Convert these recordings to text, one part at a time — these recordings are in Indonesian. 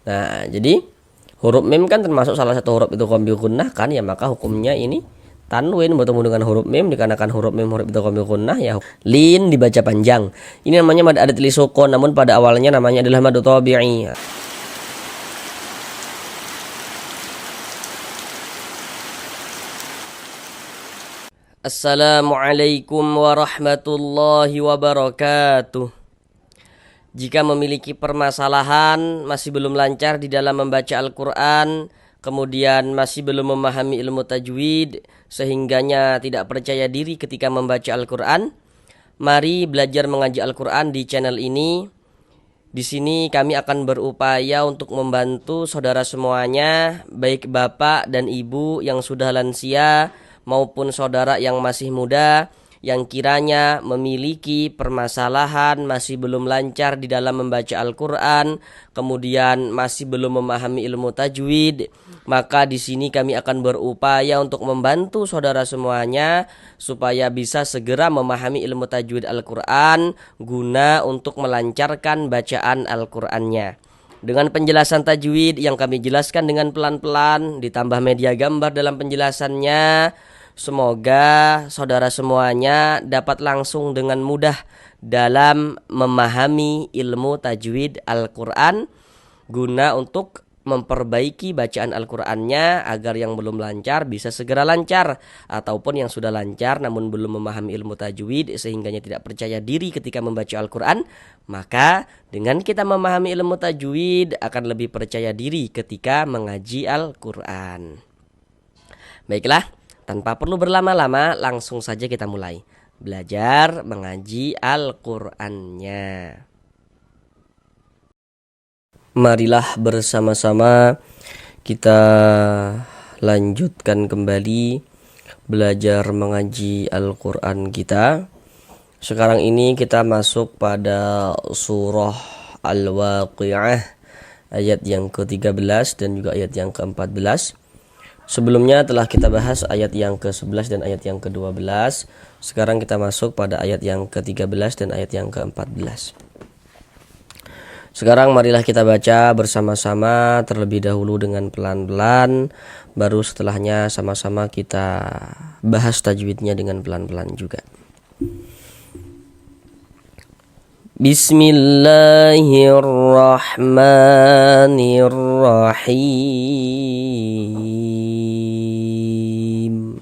Nah, jadi huruf mim kan termasuk salah satu huruf idgham bi gunnah kan, ya maka hukumnya ini tanwin bertemu dengan huruf mim, dikarenakan huruf mim huruf idgham bi gunnah, ya lin dibaca panjang. Ini namanya mad adat li sukun, namun pada awalnya namanya adalah mad tabi'i. Assalamualaikum warahmatullahi wabarakatuh. Jika memiliki permasalahan, masih belum lancar di dalam membaca Al-Quran, kemudian masih belum memahami ilmu tajwid, sehingganya tidak percaya diri ketika membaca Al-Quran, mari belajar mengaji Al-Quran di channel ini. Di sini kami akan berupaya untuk membantu saudara semuanya, baik bapak dan ibu yang sudah lansia maupun saudara yang masih muda, yang kiranya memiliki permasalahan, masih belum lancar di dalam membaca Al-Quran, kemudian masih belum memahami ilmu tajwid. Maka di sini kami akan berupaya untuk membantu saudara semuanya supaya bisa segera memahami ilmu tajwid Al-Quran guna untuk melancarkan bacaan Al-Qurannya. Dengan penjelasan tajwid yang kami jelaskan dengan pelan-pelan, ditambah media gambar dalam penjelasannya, semoga saudara semuanya dapat langsung dengan mudah dalam memahami ilmu tajwid Al-Quran guna untuk memperbaiki bacaan Al-Qurannya agar yang belum lancar bisa segera lancar, ataupun yang sudah lancar namun belum memahami ilmu tajwid sehingganya tidak percaya diri ketika membaca Al-Quran, maka dengan kita memahami ilmu tajwid akan lebih percaya diri ketika mengaji Al-Quran. Baiklah, tanpa perlu berlama-lama, langsung saja kita mulai belajar mengaji Al-Qur'annya. Marilah bersama-sama kita lanjutkan kembali belajar mengaji Al-Qur'an kita. Sekarang ini kita masuk pada surah Al-Waqi'ah ayat yang ke-13 dan juga ayat yang ke-14. Sebelumnya telah kita bahas ayat yang ke-11 dan ayat yang ke-12. Sekarang kita masuk pada ayat yang ke-13 dan ayat yang ke-14. Sekarang marilah kita baca bersama-sama terlebih dahulu dengan pelan-pelan, baru setelahnya sama-sama kita bahas tajwidnya dengan pelan-pelan juga. Bismillahirrahmanirrahim.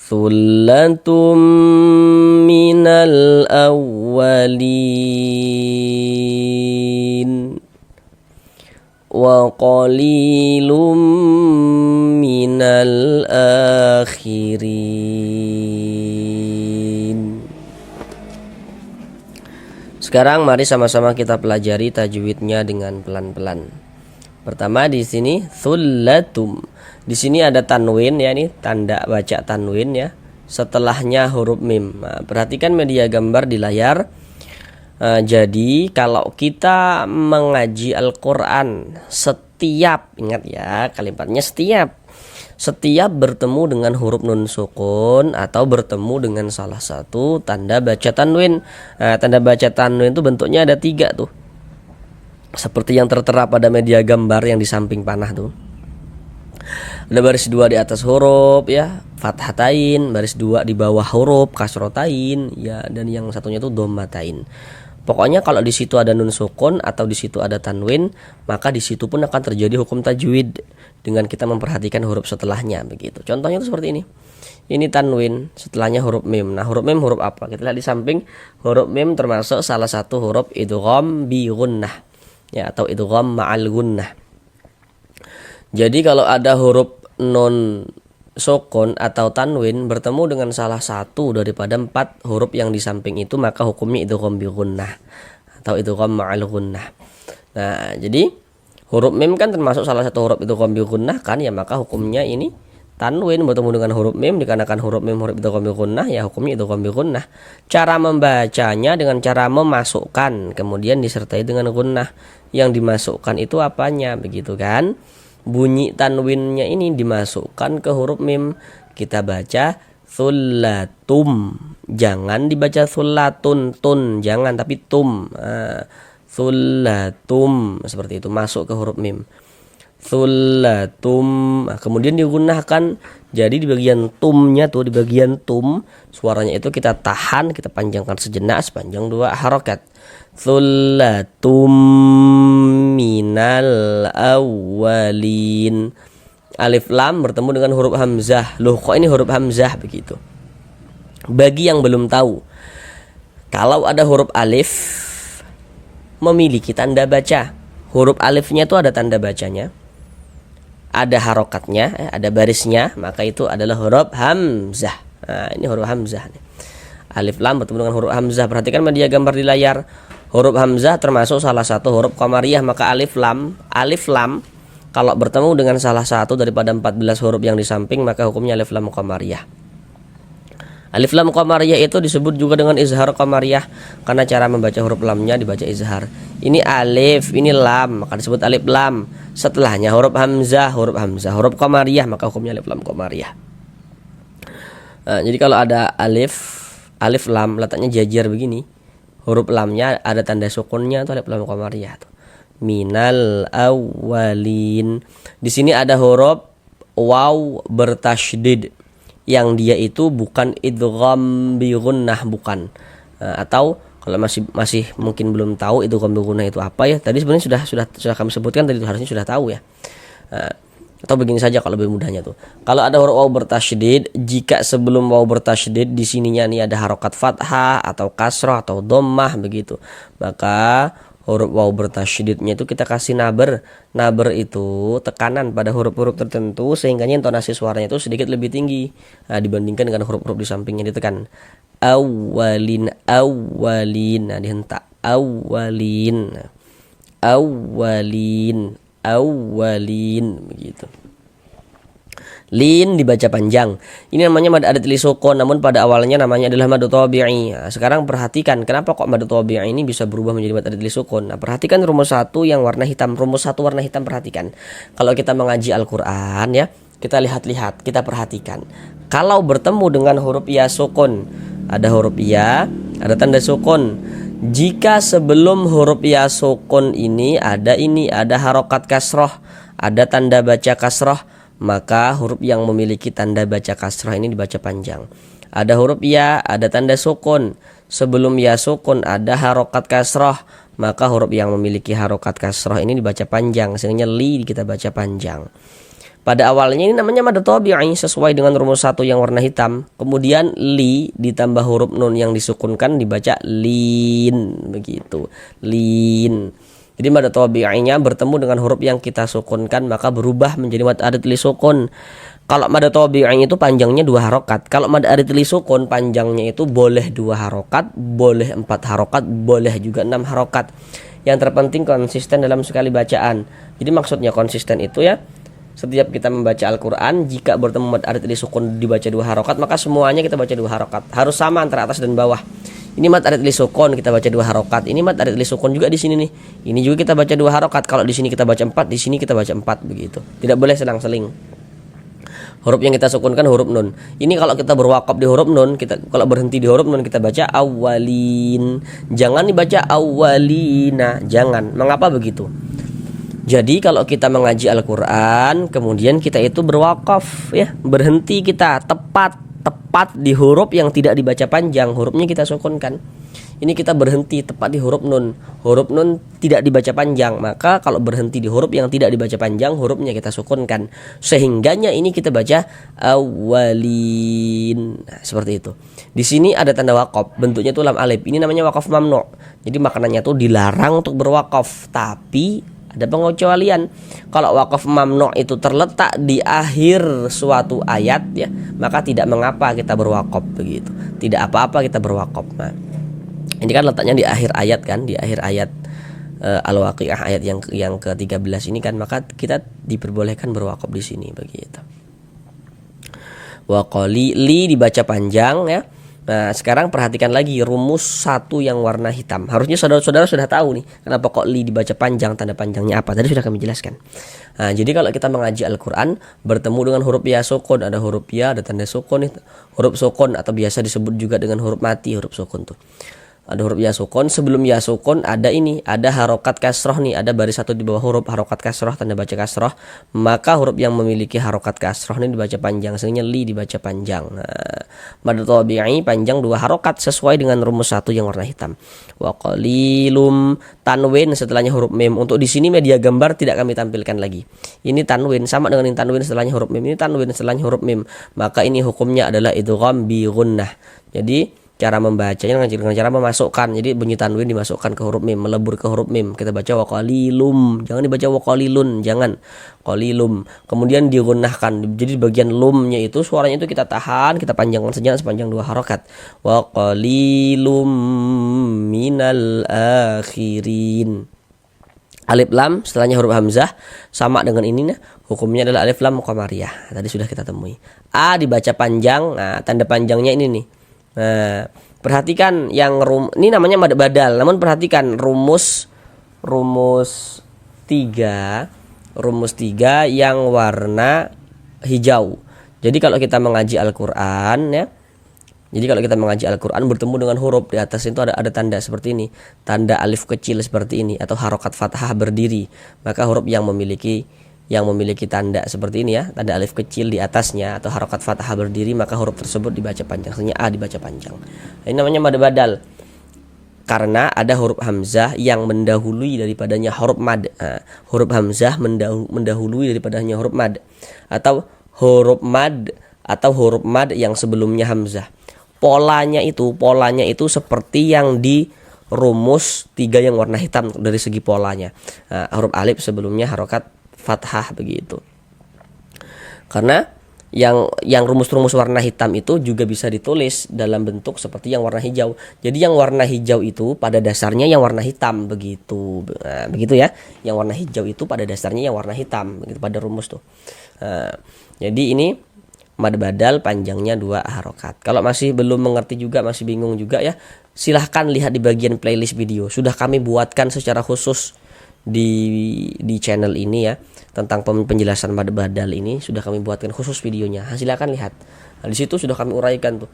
Thullatum minal awwalin wa qalilum minal akhirin. Sekarang mari sama-sama kita pelajari tajwidnya dengan pelan-pelan. Pertama di sini thullatum. Di sini ada tanwin ya, ini tanda baca tanwin ya. Setelahnya huruf mim. Nah, perhatikan media gambar di layar. Jadi kalau kita mengaji Al-Qur'an setiap, ingat ya kalimatnya setiap bertemu dengan huruf nun sukun atau bertemu dengan salah satu tanda baca tanwin. Nah, tanda baca tanwin itu bentuknya ada 3 tuh. Seperti yang tertera pada media gambar yang di samping panah tuh. Ada baris 2 di atas huruf ya, fathatain, baris 2 di bawah huruf kasrotain ya, dan yang satunya itu dhammatain. Pokoknya kalau di situ ada nun sukun atau di situ ada tanwin, maka di situ pun akan terjadi hukum tajwid dengan kita memperhatikan huruf setelahnya begitu. Contohnya itu seperti ini. Ini tanwin, setelahnya huruf mim. Nah, huruf mim huruf apa? Kita lihat di samping, huruf mim termasuk salah satu huruf idgham bi gunnah ya, atau idgham ma'al gunnah. Jadi kalau ada huruf nun sukun atau tanwin bertemu dengan salah satu daripada 4 huruf yang di samping itu, maka hukumnya idgham bi gunnah atau idgham ma'al gunnah. Nah, jadi huruf mim kan termasuk salah satu huruf idgham bi gunnah kan, ya maka hukumnya ini tanwin bertemu dengan huruf mim, dikarenakan huruf mim huruf idgham bi gunnah, ya hukumnya idgham bi gunnah. Cara membacanya dengan cara memasukkan kemudian disertai dengan gunnah. Yang dimasukkan itu apanya begitu kan? Bunyi tanwinnya ini dimasukkan ke huruf mim. Kita baca thullatum. Jangan dibaca thullatun, tun, jangan, tapi tum. Thullatum, seperti itu, masuk ke huruf mim. Thullatum. Nah, kemudian digunakan jadi di bagian tumnya tuh, di bagian tum suaranya itu kita tahan, kita panjangkan sejenak sepanjang 2 harokat. Thullatum minal awwalin. Alif lam bertemu dengan huruf hamzah. Loh, kok ini huruf hamzah begitu? Bagi yang belum tahu, kalau ada huruf alif memiliki tanda baca. Huruf alifnya itu ada tanda bacanya, ada harokatnya, ada barisnya, maka itu adalah huruf hamzah. Nah, ini huruf hamzah nih. Alif lam bertemu dengan huruf hamzah. Perhatikan media gambar di layar. Huruf hamzah termasuk salah satu huruf qamariyah, maka alif lam kalau bertemu dengan salah satu daripada 14 huruf yang di samping, maka hukumnya alif lam qamariyah. Alif lam qamariyah itu disebut juga dengan izhar qamariyah karena cara membaca huruf lamnya dibaca izhar. Ini alif, ini lam, maka disebut alif lam. Setelahnya huruf hamzah, huruf qamariyah, maka hukumnya alif lam qamariyah. Nah, jadi kalau ada alif lam letaknya jajar begini, huruf lamnya ada tanda sukunnya, itu alif lam qamariyah tuh. Minal awwalin. Di sini ada huruf waw bertasydid yang dia itu bukan idgham bi gunnah, bukan. Atau kalau masih mungkin belum tahu idgham bi gunnah itu apa ya. Tadi sebenarnya sudah kami sebutkan tadi, harusnya sudah tahu ya. Atau begini saja kalau lebih mudahnya tuh. Kalau ada huruf waw bertasydid, jika sebelum waw bertasydid di sininya nih ada harokat fathah atau kasrah atau dhammah begitu, maka huruf waw bertasydidnya itu kita kasih naber. Naber itu tekanan pada huruf-huruf tertentu sehingga intonasi suaranya itu sedikit lebih tinggi dibandingkan dengan huruf-huruf di sampingnya ditekan. Awwalin. Nah, dihentak. Awwalin begitu. Lin dibaca panjang. Ini namanya mad adat li sukun, namun pada awalnya namanya adalah mad tabi'i. Nah, sekarang perhatikan kenapa kok mad tabi'i ini bisa berubah menjadi mad adat li sukun. Nah, perhatikan rumus 1 yang warna hitam. Rumus 1 warna hitam, perhatikan. Kalau kita mengaji Al-Qur'an ya, kita lihat-lihat, kita perhatikan. Kalau bertemu dengan huruf ya sukun, ada huruf ya, ada tanda sukun. Jika sebelum huruf ya sukun ini ada harokat kasroh, ada tanda baca kasroh, maka huruf yang memiliki tanda baca kasrah ini dibaca panjang. Ada huruf ya, ada tanda sukun. Sebelum ya sukun ada harokat kasrah, maka huruf yang memiliki harokat kasrah ini dibaca panjang. Sehingga li kita baca panjang. Pada awalnya ini namanya mad tabi'i sesuai dengan rumus 1 yang warna hitam. Kemudian li ditambah huruf nun yang disukunkan dibaca lin begitu. Lin. Jadi mad tabi'inya bertemu dengan huruf yang kita sukunkan maka berubah menjadi mad adat li sukun. Kalau mad tabi'i itu panjangnya 2 harokat. Kalau mad adat li sukun panjangnya itu boleh 2 harokat, boleh 4 harokat, boleh juga 6 harokat. Yang terpenting konsisten dalam sekali bacaan. Jadi maksudnya konsisten itu ya, setiap kita membaca Al-Quran, jika bertemu mad adat li sukun dibaca 2 harokat, maka semuanya kita baca 2 harokat. Harus sama antara atas dan bawah. Ini mad adat li sukun kita baca 2 harokat. Ini mad adat li sukun juga di sini nih. Ini juga kita baca 2 harokat. Kalau di sini kita baca 4, di sini kita baca 4 begitu. Tidak boleh selang-seling. Huruf yang kita sukunkan huruf nun. Ini kalau kita berwakaf di huruf nun, kalau berhenti di huruf nun kita baca awalin. Jangan dibaca awalina, jangan. Mengapa begitu? Jadi kalau kita mengaji Al-Quran, kemudian kita itu berwakaf ya, berhenti kita tepat di huruf yang tidak dibaca panjang, hurufnya kita sukunkan. Ini kita berhenti tepat di huruf nun. Huruf nun tidak dibaca panjang, maka kalau berhenti di huruf yang tidak dibaca panjang, hurufnya kita sukunkan. Sehingganya ini kita baca awalin. Nah, seperti itu. Di sini ada tanda wakaf, bentuknya itu lam alif. Ini namanya wakaf mamnu. Jadi maknanya tuh dilarang untuk berwakaf, tapi ada pengecualian. Kalau wakaf mamnu itu terletak di akhir suatu ayat ya, maka tidak mengapa kita berwakaf begitu. Tidak apa-apa kita berwakaf. Nah, ini kan letaknya di akhir ayat kan, di akhir ayat Al-Waqiah ayat yang ke-13 ini kan, maka kita diperbolehkan berwakaf di sini begitu. Waqali li dibaca panjang ya. Nah, sekarang perhatikan lagi rumus 1 yang warna hitam. Harusnya saudara-saudara sudah tahu nih, kenapa kok li dibaca panjang, tanda panjangnya apa. Tadi sudah kami jelaskan. Nah, jadi kalau kita mengaji Al-Quran, bertemu dengan huruf ya sukun, ada huruf ya, ada tanda sukun. Huruf sukun atau biasa disebut juga dengan huruf mati, huruf sukun tuh. ada huruf ya sukun. Sebelum ya sukun ada ini, ada harokat kasroh nih, ada baris satu di bawah huruf harokat kasroh, tanda baca kasroh. Maka huruf yang memiliki harokat kasroh ini dibaca panjang, sehingga li dibaca panjang. Nah, mad tabi'i panjang 2 harokat sesuai dengan rumus 1 yang warna hitam. Wa qalilum, tanwin setelahnya huruf mim. Untuk di sini media gambar tidak kami tampilkan lagi. Ini tanwin sama dengan ini, tanwin setelahnya huruf mim. Ini tanwin setelahnya huruf mim. Maka ini hukumnya adalah idgham bi gunnah. Jadi cara membacanya dengan cara memasukkan. Jadi bunyi tanwin dimasukkan ke huruf mim, melebur ke huruf mim. Kita baca wa qalilum. Jangan dibaca wa qalilun, jangan. Qalilum. Kemudian digunnahkan. Jadi bagian lumnya itu suaranya itu kita tahan, kita panjangkan saja sepanjang 2 harokat. Wa qalilum minal akhirin. Alif lam setelahnya huruf hamzah sama dengan ini, nah hukumnya adalah alif lam qamariyah. Tadi sudah kita temui. A dibaca panjang. Nah, tanda panjangnya ini nih. Nah, perhatikan yang ini namanya mad badal. Namun perhatikan rumus 3 yang warna hijau. Jadi kalau kita mengaji Al-Qur'an ya. Jadi kalau kita mengaji Al-Qur'an bertemu dengan huruf di atas itu ada tanda seperti ini, tanda alif kecil seperti ini atau harokat fathah berdiri. Maka huruf yang memiliki tanda seperti ini ya, tanda alif kecil di atasnya atau harokat fathah berdiri, maka huruf tersebut dibaca panjang, artinya A dibaca panjang. Ini namanya mad badal. Karena ada huruf hamzah yang mendahului daripadanya huruf mad. Nah, huruf hamzah mendahului daripadanya huruf mad atau huruf mad yang sebelumnya hamzah. Polanya itu seperti yang di rumus 3 yang warna hitam dari segi polanya. Nah, huruf alif sebelumnya harokat fathah begitu. Karena yang rumus-rumus warna hitam itu juga bisa ditulis dalam bentuk seperti yang warna hijau. Jadi yang warna hijau itu pada dasarnya yang warna hitam begitu. Nah, begitu ya. Yang warna hijau itu pada dasarnya yang warna hitam begitu pada rumus tuh. Nah, jadi ini mad badal panjangnya 2 harokat. Kalau masih belum mengerti juga, masih bingung juga ya, silahkan lihat di bagian playlist video. Sudah kami buatkan secara khusus di channel ini ya, tentang penjelasan mad badal ini sudah kami buatkan khusus videonya. Silakan lihat. Nah, di situ sudah kami uraikan tuh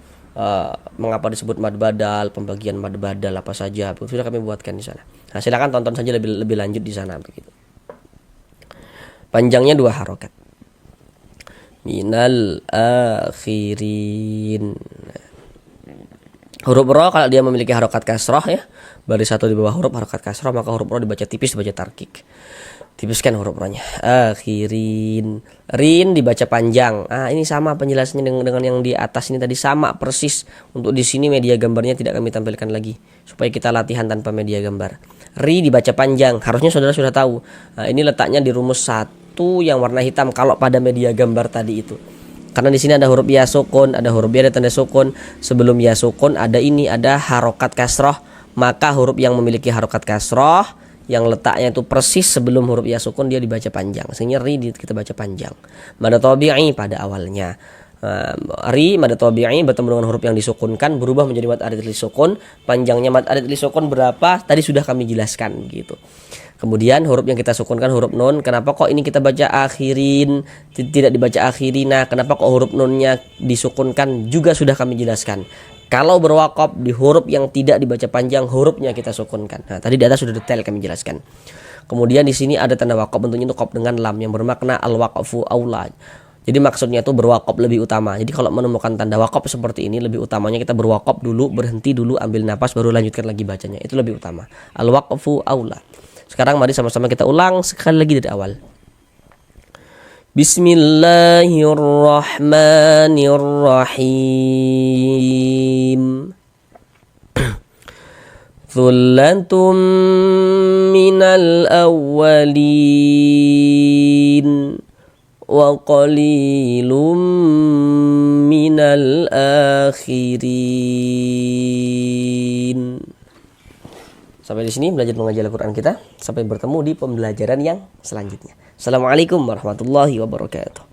mengapa disebut mad badal, pembagian mad badal apa saja, sudah kami buatkan di sana. Nah, silakan tonton saja lebih lanjut di sana begitu. Panjangnya 2 harokat. Minal akhirin. Huruf ro kalau dia memiliki harokat kasroh ya, baris 1 di bawah huruf harokat kasroh, maka huruf ro dibaca tipis, dibaca tarkik. Tipiskan huruf ro-nya. Akhirin. Rin dibaca panjang. Ini sama penjelasannya dengan yang di atas ini tadi, sama persis. Untuk di sini media gambarnya tidak kami tampilkan lagi supaya kita latihan tanpa media gambar. Ri dibaca panjang. Harusnya saudara sudah tahu. Ini letaknya di rumus 1 yang warna hitam kalau pada media gambar tadi itu. Karena di sini ada huruf ya sukun, ada huruf ya, ada tanda sukun. Sebelum ya sukun ada harokat kasroh. Maka huruf yang memiliki harokat kasroh yang letaknya itu persis sebelum huruf ya sukun dia dibaca panjang. Sehingga ri kita baca panjang. Mad tabi'i pada awalnya. Ri mad tabi'i bertemu dengan huruf yang disukunkan berubah menjadi mad arid li sukun. Panjangnya mad arid li sukun berapa? Tadi sudah kami jelaskan gitu. Kemudian huruf yang kita sukunkan huruf nun. Kenapa kok ini kita baca akhirin, tidak dibaca akhirina? Kenapa kok huruf nunnya disukunkan? Juga sudah kami jelaskan. Kalau berwakaf di huruf yang tidak dibaca panjang, hurufnya kita sukunkan. Nah, tadi di atas sudah detail kami jelaskan. Kemudian di sini ada tanda wakaf, bentuknya itu qaf dengan lam yang bermakna al-waqfu aula. Jadi maksudnya itu berwakaf lebih utama. Jadi kalau menemukan tanda wakaf seperti ini, lebih utamanya kita berwakaf dulu, berhenti dulu, ambil napas, baru lanjutkan lagi bacanya. Itu lebih utama. Al-waqfu aula. Sekarang mari sama-sama kita ulang sekali lagi dari awal. Bismillahirrahmanirrahim. Thullatun minal awwalin wa qalilum minal akhirin. Sampai di sini belajar mengaji Al-Quran kita. Sampai bertemu di pembelajaran yang selanjutnya. Assalamualaikum warahmatullahi wabarakatuh.